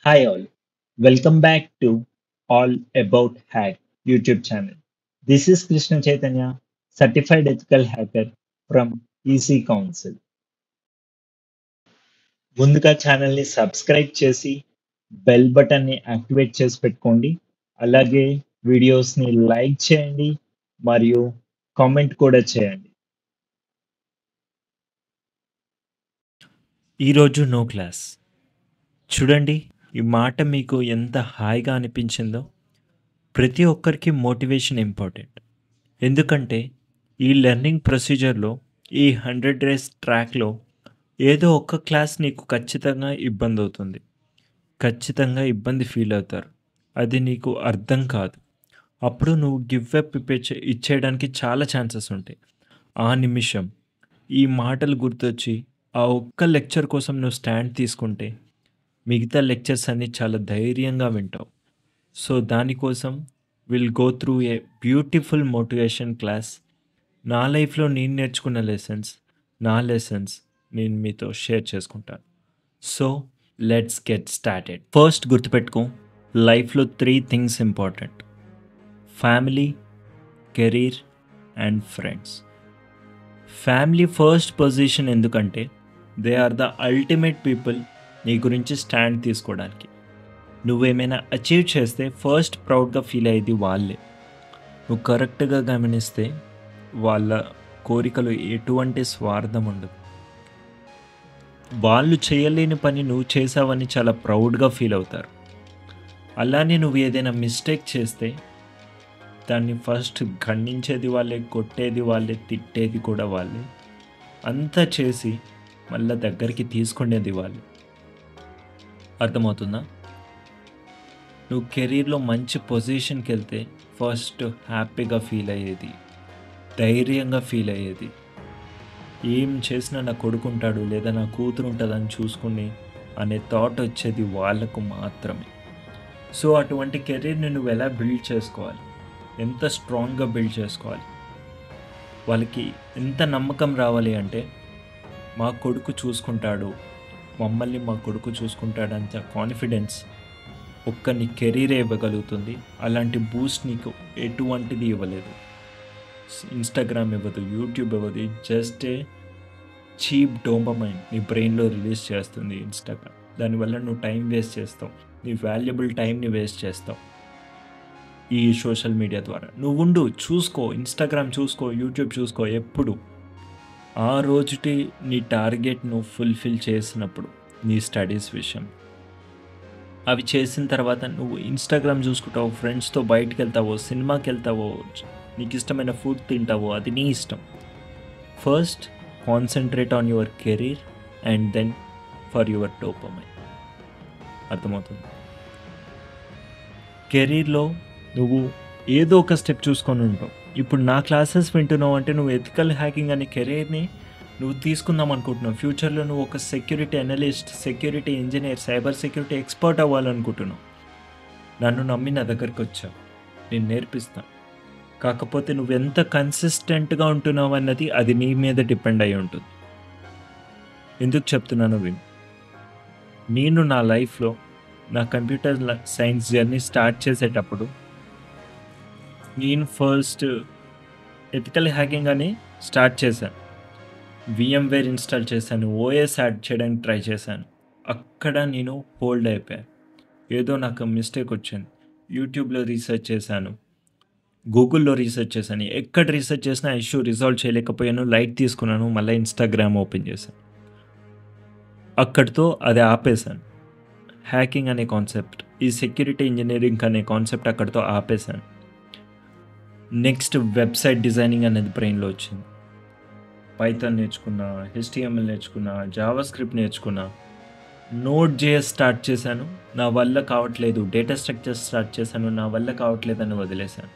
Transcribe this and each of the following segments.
Hi all, welcome back to All About Hack YouTube channel. This is Krishna Chaitanya, certified ethical hacker from EC Council. ముందుగా ఛానల్ని subscribe చేసి bell బటన్ని activate చేసి పెట్టుకోండి. అలాగే వీడియోస్ని లైక్ చేయండి మరియు కామెంట్ కూడా చేయండి. ఈరోజు నో క్లాస్. చూడండి, ఈ మాట మీకు ఎంత హాయిగా అనిపించిందో. ప్రతి ఒక్కరికి మోటివేషన్ ఇంపార్టెంట్. ఎందుకంటే ఈ లెర్నింగ్ ప్రొసీజర్లో ఈ 100 డేస్ ట్రాక్లో ఏదో ఒక్క క్లాస్ నీకు ఖచ్చితంగా ఇబ్బంది అవుతుంది. ఖచ్చితంగా ఇబ్బంది ఫీల్ అవుతారు. అది నీకు అర్థం కాదు. అప్పుడు నువ్వు గివ్ అప్ ఇచ్చేయడానికి చాలా ఛాన్సెస్ ఉంటాయి. ఆ నిమిషం ఈ మాటలు గుర్తొచ్చి ఆ ఒక్క లెక్చర్ కోసం నువ్వు స్టాండ్ తీసుకుంటే మిగతా లెక్చర్స్ అన్నీ చాలా ధైర్యంగా వింటావు. సో దానికోసం will go through a beautiful motivation class. నా లైఫ్లో నేను నేర్చుకున్న లెసన్స్ నేను మీతో షేర్ చేసుకుంటాను. So let's get started. First గుర్తుపెట్టుకో, లైఫ్లో 3 things important: family, career and friends. Family first position, ఎందుకంటే they are the ultimate people నీ గురించి స్టాండ్ తీసుకోవడానికి. నువ్వేమైనా అచీవ్ చేస్తే ఫస్ట్ ప్రౌడ్గా ఫీల్ అయ్యేది వాళ్ళే. నువ్వు కరెక్ట్గా గమనిస్తే వాళ్ళ కోరికలు ఎటువంటి స్వార్థం ఉండదు. వాళ్ళు చేయలేని పని నువ్వు చేసావని చాలా ప్రౌడ్గా ఫీల్ అవుతారు. అలానే నువ్వు ఏదైనా మిస్టేక్ చేస్తే దాన్ని ఫస్ట్ ఖండించేది వాళ్ళే, కొట్టేది వాళ్ళే, తిట్టేది కూడా వాళ్ళే. అంతా చేసి మళ్ళీ దగ్గరికి తీసుకునేది వాళ్ళే. అర్థమవుతుందా? నువ్వు కెరీర్లో మంచి పొజిషన్కి వెళ్తే ఫస్ట్ హ్యాపీగా ఫీల్ అయ్యేది, ధైర్యంగా ఫీల్ అయ్యేది, ఏం చేసినా నా కొడుకుంటాడు లేదా నా కూతురు ఉంటుందని చూసుకుని అనే థాట్ వచ్చేది వాళ్ళకు మాత్రమే. సో అటువంటి కెరీర్ని నువ్వు ఎలా బిల్డ్ చేసుకోవాలి, ఎంత స్ట్రాంగ్గా బిల్డ్ చేసుకోవాలి, వాళ్ళకి ఎంత నమ్మకం రావాలి అంటే మా కొడుకు చూసుకుంటాడు, మమ్మల్ని మా కొడుకు చూసుకుంటాడంత కాన్ఫిడెన్స్ ఒక్క నీ కెరీరే ఇవ్వగలుగుతుంది. అలాంటి బూస్ట్ నీకు ఎటువంటిది ఇవ్వలేదు. ఇన్స్టాగ్రామ్ ఇవ్వదు, యూట్యూబ్ ఇవ్వదు. జస్ట్ ఏ చీప్ డోపమైన్ నీ బ్రెయిన్లో రిలీజ్ చేస్తుంది ఇన్స్టాగ్రామ్. దానివల్ల నువ్వు టైం వేస్ట్ చేస్తావు, నీ వాల్యుబుల్ టైంని వేస్ట్ చేస్తావు ఈ సోషల్ మీడియా ద్వారా. నువ్వు ఉండు, చూసుకో, ఇన్స్టాగ్రామ్ చూసుకో, యూట్యూబ్ చూసుకో. ఎప్పుడు ఆ రోజుటి నీ టార్గెట్ నువ్వు ఫుల్ఫిల్ చేసినప్పుడు నీ స్టడీస్ విషయం అవి చేసిన తర్వాత నువ్వు ఇన్స్టాగ్రామ్ చూసుకుంటావు, ఫ్రెండ్స్తో బయటకు వెళ్తావో, సినిమాకి వెళ్తావో, నీకు ఇష్టమైన ఫుడ్ తింటావో, అది నీ ఇష్టం. First concentrate on your career and then for your dopamine. అర్థమవుతుంది? కెరీర్లో నువ్వు ఏదో ఒక స్టెప్ చూసుకొని ఉంటావు. ఇప్పుడు నా క్లాసెస్ వింటున్నావు అంటే నువ్వు ఎథికల్ హ్యాకింగ్ అనే కెరీర్ని నువ్వు తీసుకుందాం అనుకుంటున్నావు. ఫ్యూచర్లో నువ్వు ఒక security analyst, security engineer, cyber security expert అవ్వాలనుకుంటున్నావు. నన్ను నమ్మి నా దగ్గరికి వచ్చావు, నేను నేర్పిస్తాను. కాకపోతే నువ్వు ఎంత కన్సిస్టెంట్గా ఉంటున్నావు అన్నది అది నీ మీద డిపెండ్ అయి ఉంటుంది. ఎందుకు చెప్తున్నాను విను. నేను నా లైఫ్లో నా కంప్యూటర్ సైన్స్ జర్నీ స్టార్ట్ చేసేటప్పుడు నేను ఫస్ట్ ఎథికల్ హ్యాకింగ్ అని స్టార్ట్ చేశాను. VMware ఇన్స్టాల్ చేశాను, OS యాడ్ చేయడానికి ట్రై చేశాను. అక్కడ నేను హోల్డ్ అయిపోయాను. ఏదో నాకు మిస్టేక్ వచ్చింది. యూట్యూబ్లో రీసెర్చ్ చేశాను, గూగుల్లో రీసెర్చ్ చేశాను. ఎక్కడ రీసెర్చ్ చేసినా ఇష్యూ రిజాల్వ్ చేయలేకపోయాను. లైట్ తీసుకున్నాను, మళ్ళీ ఇన్స్టాగ్రామ్ ఓపెన్ చేశాను. అక్కడితో అది ఆపేశాను. హ్యాకింగ్ అనే కాన్సెప్ట్, ఈ సెక్యూరిటీ ఇంజనీరింగ్ అనే కాన్సెప్ట్ అక్కడితో ఆపేశాను. నెక్స్ట్ వెబ్సైట్ డిజైనింగ్ అనేది బ్రెయిన్లో వచ్చింది. పైథాన్ నేర్చుకున్నా, HTML నేర్చుకున్నా, జావా స్క్రిప్ట్ నేర్చుకున్నా, Node.js స్టార్ట్ చేశాను, నా వల్ల కావట్లేదు. డేటా స్ట్రక్చర్ స్టార్ట్ చేశాను, నా వల్ల కావట్లేదు అని వదిలేశాను.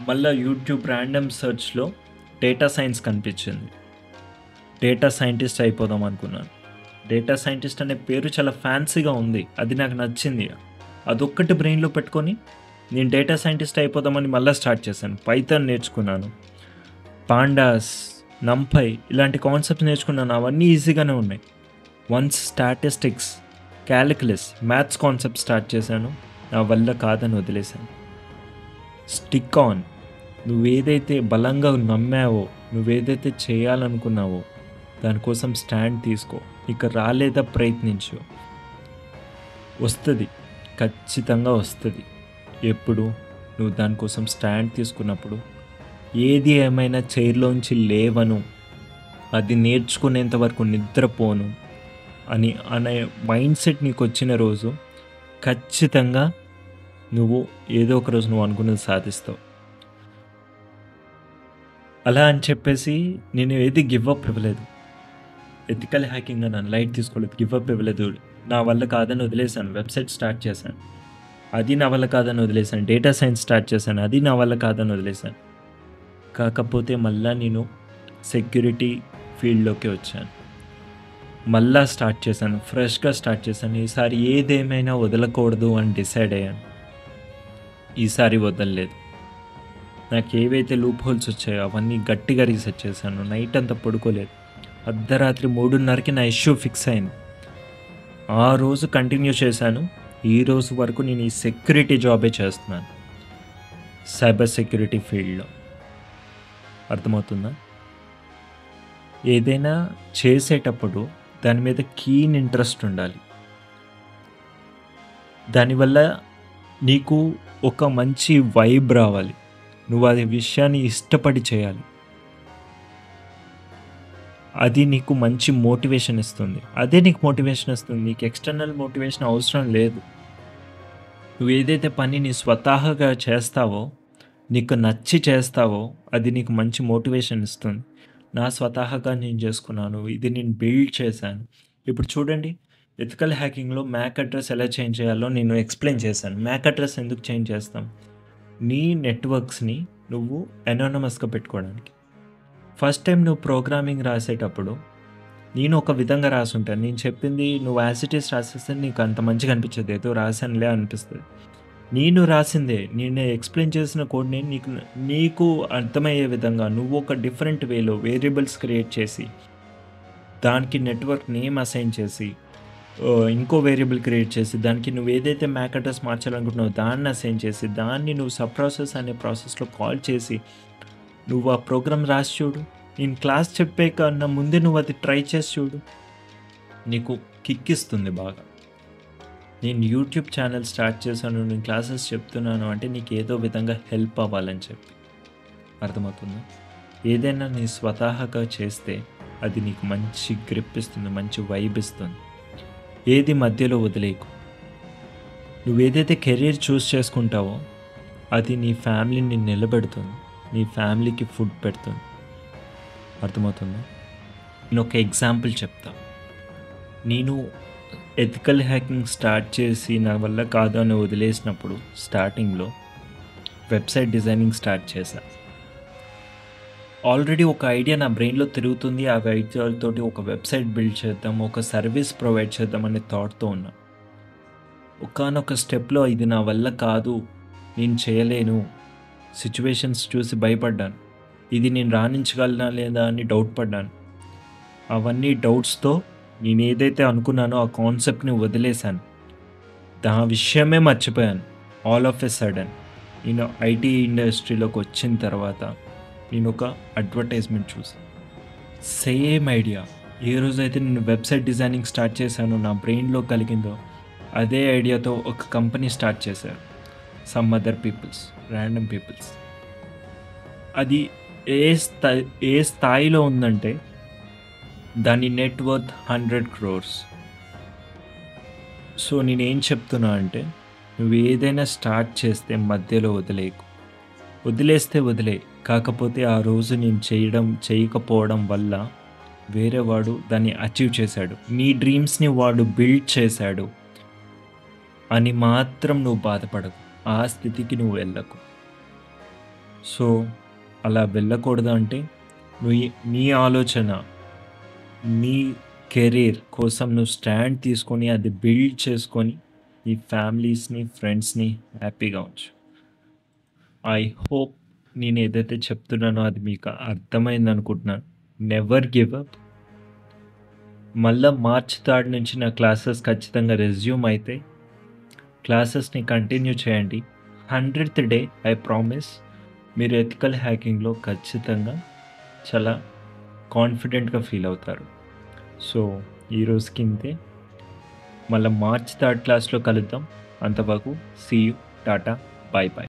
మళ్ళీ యూట్యూబ్ ర్యాండమ్ సెర్చ్లో డేటా సైన్స్ కనిపించింది. డేటా సైంటిస్ట్ అయిపోదాం అనుకున్నాను. డేటా సైంటిస్ట్ అనే పేరు చాలా ఫ్యాన్సీగా ఉంది, అది నాకు నచ్చింది. అదొక్కటి బ్రెయిన్లో పెట్టుకొని నేను డేటా సైంటిస్ట్ అయిపోదామని మళ్ళీ స్టార్ట్ చేశాను. పైథాన్ నేర్చుకున్నాను, పాండాస్, నంపై ఇలాంటి కాన్సెప్ట్స్ నేర్చుకున్నాను. అవన్నీ ఈజీగానే ఉన్నాయి. Once statistics, calculus, maths concept start చేశాను. నా వల్ల కాదని వదిలేశాను. Stick on. నువ్వేదైతే బలంగా నమ్మావో, నువ్వేదైతే చేయాలనుకున్నావో దానికోసం స్టాండ్ తీసుకో. ఇక రాలేదా ప్రయత్నించు. వస్తుంది, ఖచ్చితంగా వస్తుంది. ఎప్పుడు నువ్వు దానికోసం స్టాండ్ తీసుకున్నప్పుడు. ఏది ఏమైనా చైర్లోంచి లేవను, అది నేర్చుకునేంత వరకు నిద్రపోను అనే మైండ్ సెట్ నీకు వచ్చిన రోజు ఖచ్చితంగా నువ్వు ఏదో ఒక రోజు నువ్వు అనుకున్నది సాధిస్తావు. అలా అని చెప్పేసి నేను ఏది గివ్ అప్ ఇవ్వలేదు. ఎథికల్ హ్యాకింగ్ అని లైట్ తీసుకోలేదు, గివ్ అప్ ఇవ్వలేదు. నా వల్ల కాదని వదిలేశాను. వెబ్సైట్ స్టార్ట్ చేశాను, అది నా వల్ల కాదని వదిలేశాను. డేటా సైన్స్ స్టార్ట్ చేశాను, అది నా వల్ల కాదని వదిలేశాను. కాకపోతే మళ్ళీ నేను సెక్యూరిటీ ఫీల్డ్లోకి వచ్చాను. మళ్ళా స్టార్ట్ చేశాను, ఫ్రెష్గా స్టార్ట్ చేశాను. ఈసారి ఏదేమైనా వదలకూడదు అని డిసైడ్ అయ్యాను. ఈసారి వదలలేదు. నాకు ఏవైతే లూప్ హోల్స్ వచ్చాయో అవన్నీ గట్టిగా రీసెర్చ్ చేశాను. నైట్ అంతా పడుకోలేదు. అర్ధరాత్రి 3:30కి నా ఇష్యూ ఫిక్స్ అయింది. ఆ రోజు కంటిన్యూ చేశాను. ఈ రోజు వరకు నేను ఈ సెక్యూరిటీ జాబే చేస్తున్నాను, సైబర్ సెక్యూరిటీ ఫీల్డ్లో. అర్థమవుతుందా? ఏదైనా చేసేటప్పుడు దాని మీద కీన్ ఇంట్రెస్ట్ ఉండాలి. దానివల్ల నీకు ఒక మంచి వైబ్ రావాలి. నువ్వు అది విషయాన్ని ఇష్టపడి చేయాలి. అది నీకు మంచి మోటివేషన్ ఇస్తుంది. అదే నీకు మోటివేషన్ ఇస్తుంది. నీకు ఎక్స్టర్నల్ మోటివేషన్ అవసరం లేదు. నువ్వు ఏదైతే పని నీ స్వతహాగా చేస్తావో, నీకు నచ్చి చేస్తావో, అది నీకు మంచి మోటివేషన్ ఇస్తుంది. నా స్వతహాగా నేను చేసుకున్నాను, ఇది నేను బిల్డ్ చేశాను. ఇప్పుడు చూడండి, ఎథికల్ హ్యాకింగ్లో మ్యాక్ అడ్రస్ ఎలా చేంజ్ చేయాలో నేను ఎక్స్ప్లెయిన్ చేశాను. మ్యాక్ అడ్రస్ ఎందుకు చేంజ్ చేస్తాం? నీ నెట్వర్క్స్ని నువ్వు ఎనానమస్గా పెట్టుకోవడానికి. ఫస్ట్ టైం నువ్వు ప్రోగ్రామింగ్ రాసేటప్పుడు నేను ఒక విధంగా రాసుంటాను. నేను చెప్పింది నువ్వు యాజ్ ఇట్ ఈస్ రాసేస్తే నీకు అంత మంచిగా అనిపించదు, ఏదో రాసానులే అనిపిస్తుంది. నేను రాసిందే, నేను ఎక్స్ప్లెయిన్ చేసిన కోడ్ని నీకు అర్థమయ్యే విధంగా నువ్వు ఒక డిఫరెంట్ వేలో వేరియబుల్స్ క్రియేట్ చేసి, దానికి నెట్వర్క్ నేమ్ అసైన్ చేసి, ఇంకో వేరియబుల్ క్రియేట్ చేసి, దానికి నువ్వు ఏదైతే మ్యాక్ అడ్రస్ మార్చాలనుకుంటున్నావో దాన్ని అసైన్ చేసి, దాన్ని నువ్వు సబ్ ప్రాసెస్ అనే ప్రాసెస్లో కాల్ చేసి నువ్వు ఆ ప్రోగ్రామ్ రాసి చూడు. నేను క్లాస్ చెప్పే కన్నా ముందే నువ్వు అది ట్రై చేసి చూడు, నీకు కిక్ ఇస్తుంది బాగా. నేను యూట్యూబ్ ఛానల్ స్టార్ట్ చేశాను, నేను క్లాసెస్ చెప్తున్నాను అంటే నీకు ఏదో విధంగా హెల్ప్ అవ్వాలని చెప్పి. అర్థమవుతుందా? ఏదైనా నీ స్వతహాగా చేస్తే అది నీకు మంచి గ్రిప్ ఇస్తుంది, మంచి వైబ్ ఇస్తుంది. ఏది మధ్యలో వదిలేకు. నువ్వేదైతే కెరీర్ చూస్ చేసుకుంటావో అది నీ ఫ్యామిలీని నిలబెడుతుంది, నీ ఫ్యామిలీకి ఫుడ్ పెడుతుంది. అర్థమవుతుందా? నేను ఒక ఎగ్జాంపుల్ చెప్తా. నేను ఎథికల్ హ్యాకింగ్ స్టార్ట్ చేసి నా వల్ల కాదు అని వదిలేసినప్పుడు స్టార్టింగ్లో వెబ్సైట్ డిజైనింగ్ స్టార్ట్ చేశా. ఆల్రెడీ ఒక ఐడియా నా బ్రెయిన్లో తిరుగుతుంది. ఆ ఐడియాలతోటి ఒక వెబ్సైట్ బిల్డ్ చేద్దాం, ఒక సర్వీస్ ప్రొవైడ్ చేద్దాం అనే థాట్తో ఉన్నా. ఒకానొక స్టెప్లో ఇది నా వల్ల కాదు, నేను చేయలేను, సిచ్యువేషన్స్ చూసి భయపడ్డాను. ఇది నేను రాణించగలనా లేదా అని డౌట్ పడ్డాను. అవన్నీ డౌట్స్తో నేను ఏదైతే అనుకున్నానో ఆ కాన్సెప్ట్ని వదిలేశాను. ఆ విషయమే మర్చిపోయాను. ఆల్ ఆఫ్ ఎ సడన్ నేను ఐటీ ఇండస్ట్రీలోకి వచ్చిన తర్వాత నేను ఒక అడ్వర్టైజ్మెంట్ చూసాను. Same idea. ఏ రోజైతే నేను వెబ్సైట్ డిజైనింగ్ స్టార్ట్ చేశానో, నా బ్రెయిన్లో కలిగిందో అదే ఐడియాతో ఒక కంపెనీ స్టార్ట్ చేశారు. Some other peoples, random peoples. అది ఏ స్థాయిలో ఉందంటే దాని నెట్వర్త్ 100 crores. సో నేనేం చెప్తున్నా అంటే, నువ్వు ఏదైనా స్టార్ట్ చేస్తే మధ్యలో వదిలేకు. వదిలేస్తే వదిలే. కాకపోతే ఆ రోజు నేను చేయకపోవడం వల్ల వేరే వాడు దాన్ని అచీవ్ చేశాడు, నీ డ్రీమ్స్ని వాడు బిల్డ్ చేశాడు అని మాత్రం నువ్వు బాధపడకు. ఆ స్థితికి నువ్వు వెళ్ళకు. సో అలా వెళ్ళకూడదు అంటే నీ ఆలోచన, నీ కెరీర్ కోసం నువ్వు స్టాండ్ తీసుకొని అది బిల్డ్ చేసుకొని నీ ఫ్యామిలీస్ని, ఫ్రెండ్స్ని హ్యాపీగా ఉంచు. ఐ హోప్ నేను ఏదైతే చెప్తున్నానో అది మీకు అర్థమైంది అనుకుంటున్నాను. Never give up. మళ్ళా మార్చ్ 3 నుంచి నా క్లాసెస్ ఖచ్చితంగా రెజ్యూమ్ అయితాయి. క్లాసెస్‌ని కంటిన్యూ చేయండి. 100th డే ఐ ప్రామిస్ మీరు ఎథికల్ హ్యాకింగ్‌లో ఖచ్చితంగా చాలా కాన్ఫిడెంట్‌గా ఫీల్ అవుతారు. సో, ఈ రోజుకి ఇంతే. మళ్ళా మార్చ్ 3 క్లాస్‌లో కలుద్దాం. అంతవరకు see you. Tata. Bye by.